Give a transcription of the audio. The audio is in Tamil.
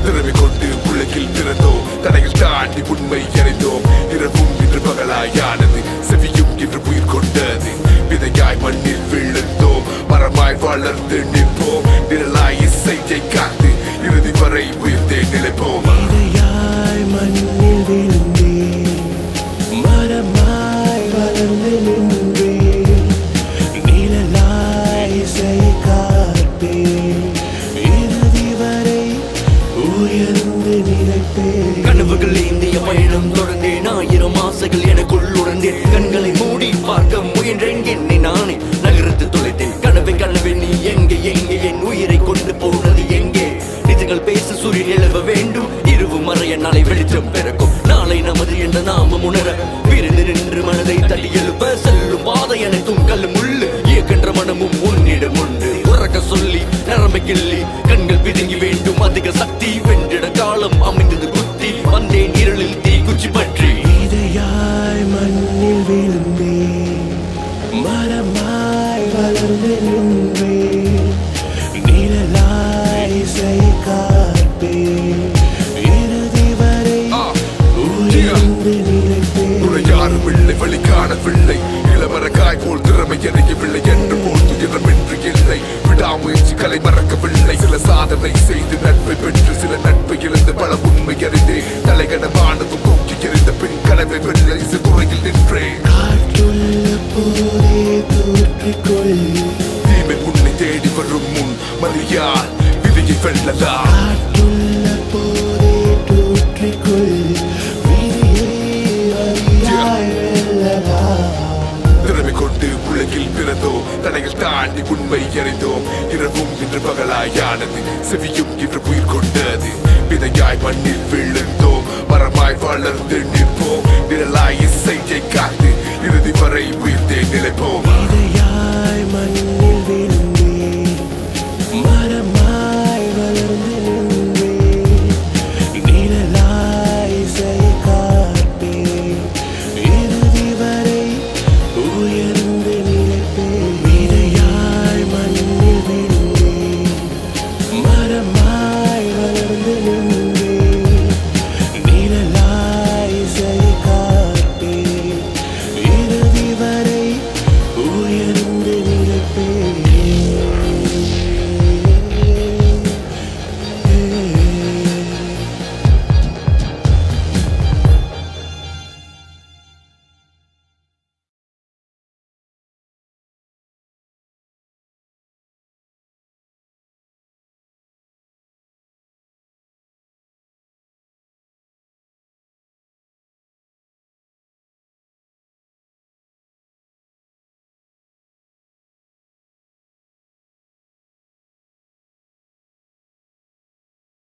திறமை கொண்டு உலகில் பிறந்தோம், தடைகள் தாண்டி உண்மை அறிந்தோம். இரவும் இன்று பகலாயானது, செவியும் இன்று உயிர் கொண்டது. விதையாய் மண்ணில் விழுந்தோம், மரமாய் வளர்ந்து நிற்போம். நிழலாய் இசையை காத்து இறுதி வரை உயிர்த்தே நிலைப்போம். விதையாய் மண்ணில் விழுந்தேன், மரமாய் வளர்ந்து நின்றேன். நிழலாய் இசையை காப்பேன், இறுதி வரை உயர்ந்து நிலைப்பேன். கனவுகள் ஏந்திய பயணம் தொடர்ந்தேன், ஆயிரம் ஆசைகள் எனக்குள் உணர்ந்தேன். கண்களை மூடி பார்க்க முயன்றேன், என்னை நானே நகரத்து தொலைத்தேன். கனவே நீ எங்கே எங்கே, என் உயிரை கொண்டு போனது எங்கே? நிஜங்கள் பேச சூரியன் எழுவ வேண்டும், இரவு மறைய நாளை வெளிச்சம் பிறக்கும். நாளை நமது என்ற நாமம் உணர விருந்து நின்று மனதை தட்டி எழுப்ப செல்லும் பாதை அனைத்தும் கல்லும் முள்ளு. இயக்கின்ற மனமும் உன்னிடம் உண்டு, உறக்க சொல்லி நரம்பை கிள்ளி கண்கள் பிதுங்கி வேண்டும். அதிக சக்தி வென்றிட காலம் அமைந்தது குத்தி வந்தேன் இருளில் தீ குச்சி பற்றி. விதையாய் மண்ணில் விழுந்தேன், மரமாய் வளர்ந்து நின்றேன். நிழலாய் இசையை காப்பேன், இறுதி வரை உயர்ந்து நிலைப்பேன். யாரும் இல்லை, வழி காணவில்லை. இளமரக்காய் போல் திறமை எறியவில்லை என்று போல் துயரமின்றி இல்லை. விடாமுயற்சி கலை மறக்கவில்லை. சில சாதனை செய்து நட்பை பெற்று சில நட்பை இழந்து பல உண்மை அறிந்தே தலைகடமானதும் தூக்கி எறிந்த பின் கனவை வெல்ல இசை துறையில் நின்றேன். காற்றுள்ள போதே தூற்றிக்கொள், தீமை உன்னை தேடி வரும் முன் மதியால் விதியை வெல்லலாம். காற்றுள்ள போதே தூற்றிக்கொள், விதியை அறியாய் வெல்லலாம். திறமை கொண்டு உலகில் பிறந்தோம், தடைகள் தாண்டி உண்மை அறிந்தோம். இரவும் இன்று பகலாயானது, செவியும் இன்று உயிர் கொண்டது. விதையாய் மண்ணில் விழுந்தோம், மரமாய் வளர்ந்து நிற்போம். நிழலாய் இசையை காத்து இறுதி வரை உயிர்த்தே நிலைப்போம். விதையாய் மண்ணில்